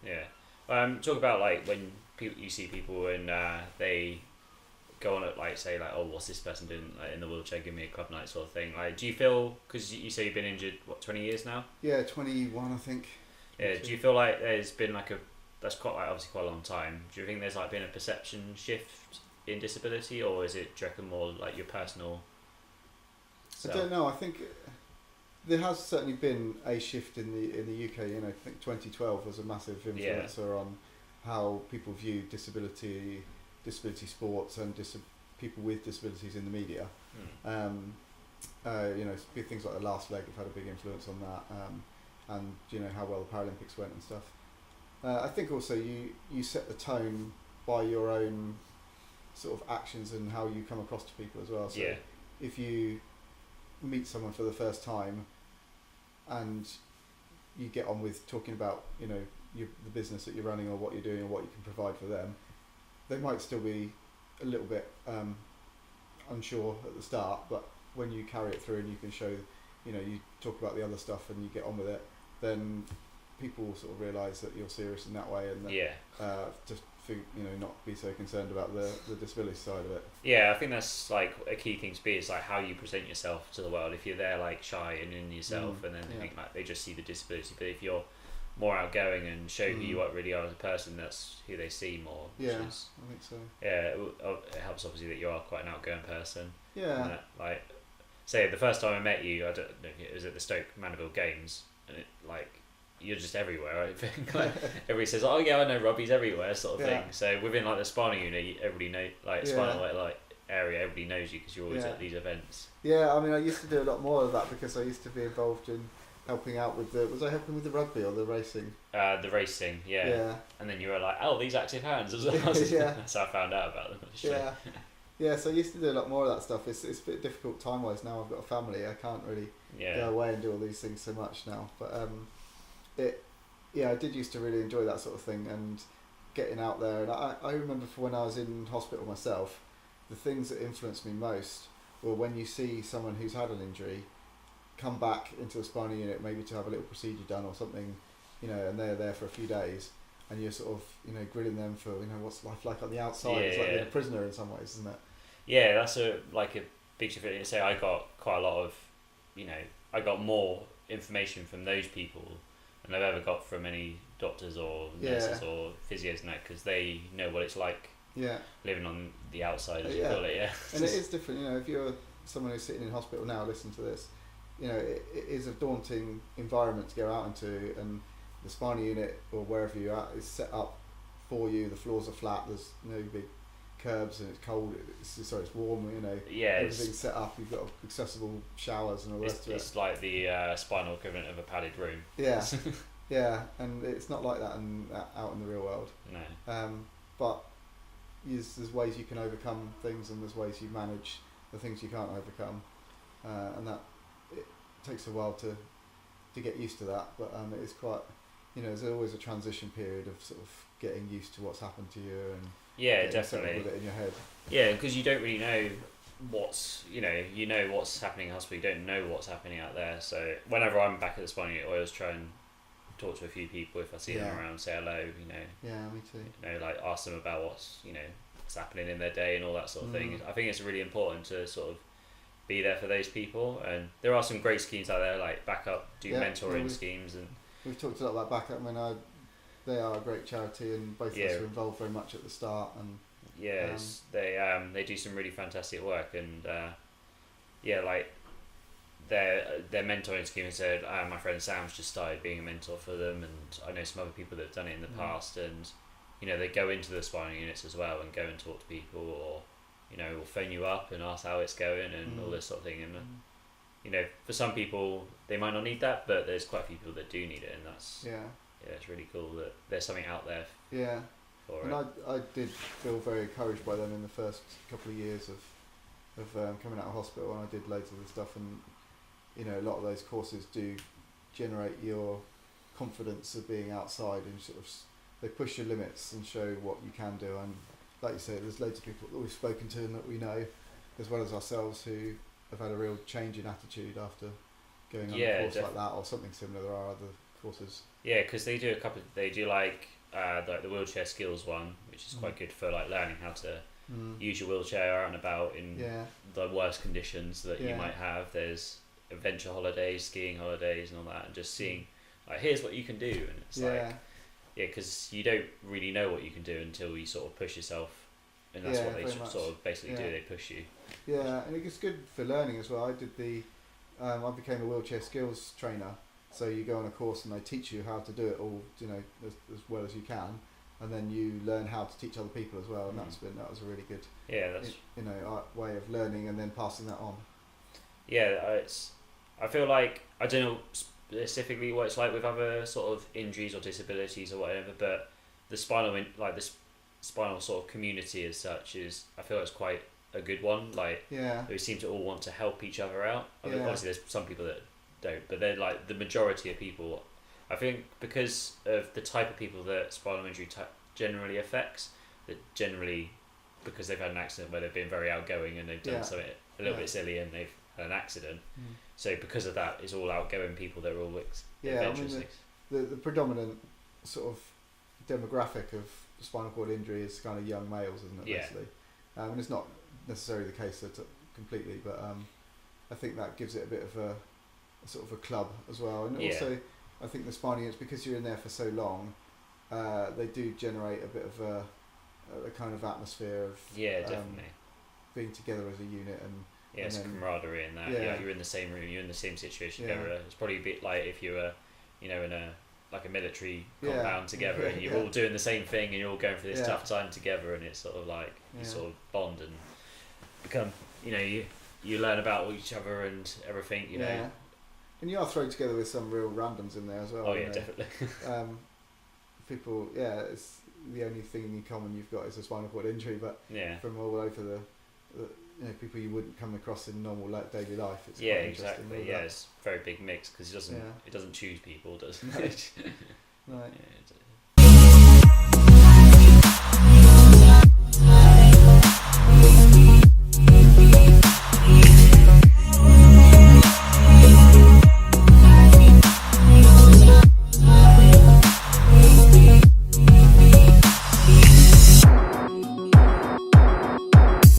Yeah. Talk about like when you see people and they go on at like say like, oh, what's this person doing like, in the wheelchair, give me a club night sort of thing. Like, do you feel, because you say you've been injured what, 20 years now? Yeah, 21 I think. Yeah, do you feel like there's been like a, that's quite like obviously quite a long time, do you think there's like been a perception shift in disability, or is it, do you reckon, more like your personal I self? don't know. I think there has certainly been a shift in the UK. You know, I think 2012 was a massive influencer on how people view disability sports, and people with disabilities in the media. You know, things like the last leg have had a big influence on that, and you know how well the Paralympics went and stuff. I think also you set the tone by your own sort of actions and how you come across to people as well. So if you meet someone for the first time and you get on with talking about, you know, the business that you're running or what you're doing or what you can provide for them, they might still be a little bit unsure at the start, but when you carry it through and you can show, you know, you talk about the other stuff and you get on with it, then people will sort of realise that you're serious in that way, and that, just you know, not be so concerned about the disability side of it. Yeah, I think that's like a key thing to be, is like how you present yourself to the world. If you're there like shy and in yourself, and then they think like they just see the disability, but if you're more outgoing and show who you really are as a person, that's who they see more. Yeah, I think so. Yeah, it helps obviously that you are quite an outgoing person. Yeah. And that, like, say the first time I met you, I don't know, it was at the Stoke Mandeville Games, and it like, you're just everywhere. I think like everybody says, "Oh yeah, I know Robbie's everywhere," sort of thing. So within like the spinal unit, everybody know, like spinal like area, everybody knows you because you're always at these events. Yeah, I mean, I used to do a lot more of that because I used to be involved in helping out with was I helping with the rugby or the racing? The racing, yeah. And then you were like, "Oh, these active hands as well." Yeah. That's how I found out about them. Actually. Yeah. Yeah, so I used to do a lot more of that stuff. It's a bit difficult time wise now. I've got a family. I can't really go away and do all these things so much now. But I did used to really enjoy that sort of thing and getting out there. And I remember for when I was in hospital myself, the things that influenced me most were when you see someone who's had an injury come back into the spinal unit, maybe to have a little procedure done or something, you know, and they're there for a few days, and you're sort of, you know, grilling them for, you know, what's life like on the outside. It's like being a prisoner in some ways, isn't it? Yeah, that's a big shift. Say I got quite a lot of, you know, I got more information from those people than I've ever got from any doctors or nurses or physios now, because they know what it's like living on the outside, as you call it. And it is different, you know, if you're someone who's sitting in hospital now, listen to this, you know, it is a daunting environment to go out into, and the spinal unit or wherever you're at is set up for you. The floors are flat, there's no big curbs, and it's cold, it's warm, you know, everything's set up, you've got accessible showers and all the rest of it. It's like the spinal equivalent of a padded room. Yeah, and it's not like that out in the real world. No. But there's ways you can overcome things, and there's ways you manage the things you can't overcome, and that it takes a while to get used to that, but it is quite, you know, there's always a transition period of sort of getting used to what's happened to you, and definitely with it in your head. Yeah, because you don't really know what's, you know what's happening in hospital, you don't know what's happening out there. So whenever I'm back at the spinal unit, I always try and talk to a few people if I see them around, say hello, you know. Yeah, me too. You know, like ask them about what's happening in their day and all that sort of thing. I think it's really important to sort of be there for those people, and there are some great schemes out there like Backup do mentoring schemes, and we've talked a lot about Backup. I mean, they are a great charity, and both of us were involved very much at the start, and they do some really fantastic work, and like their mentoring scheme has said, my friend Sam's just started being a mentor for them, and I know some other people that have done it in the past, and you know, they go into the spinal units as well and go and talk to people, or you know, will phone you up and ask how it's going and all this sort of thing. And you know, for some people they might not need that, but there's quite a few people that do need it, and that's it's really cool that there's something out there for and it. I did feel very encouraged by them in the first couple of years of coming out of hospital, and I did loads of the stuff, and you know, a lot of those courses do generate your confidence of being outside, and sort of they push your limits and show what you can do. And like you say, there's loads of people that we've spoken to and that we know, as well as ourselves, who have had a real change in attitude after going on a course like that or something similar. There are other courses. Yeah, because they do they do like the wheelchair skills one, which is quite good for like learning how to use your wheelchair out and about in the worst conditions that you might have. There's adventure holidays, skiing holidays, and all that, and just seeing like here's what you can do, and it's like because you don't really know what you can do until you sort of push yourself, and that's what they sort of basically do. They push you. Yeah, and it's good for learning as well. I did I became a wheelchair skills trainer. So you go on a course and they teach you how to do it all, you know, as well as you can, and then you learn how to teach other people as well. And that was a really good, way of learning and then passing that on. Yeah, I feel like I don't know specifically what it's like with other sort of injuries or disabilities or whatever, but the spinal sort of community as such I feel it's quite a good one. Like we seem to all want to help each other out. I mean, obviously there's some people that don't, but they're like the majority of people. I think because of the type of people that spinal injury generally affects, that generally because they've had an accident where they've been very outgoing and they've done something a little bit silly and they've had an accident. So because of that, it's all outgoing people that are all adventurous. I mean the predominant sort of demographic of spinal cord injury is kind of young males, isn't it? Mostly. And it's not necessarily the case completely, but I think that gives it a bit of a sort of a club as well, and also I think the spinal units, because you're in there for so long, they do generate a bit of a kind of atmosphere of definitely being together as a unit, and it's camaraderie in that. You're in the same room, you're in the same situation together. It's probably a bit like if you were, in a like a military compound together, and you're all doing the same thing, and you're all going through this tough time together, and it's sort of like you sort of bond and become, you learn about each other and everything, you know. And you are thrown together with some real randoms in there as well. Oh yeah, definitely. People, it's the only thing in common you've got is a spinal cord injury, but from all over the people you wouldn't come across in normal daily life. It's quite exactly. Yeah, it's a very big mix because it doesn't choose people, does it? No. Yeah,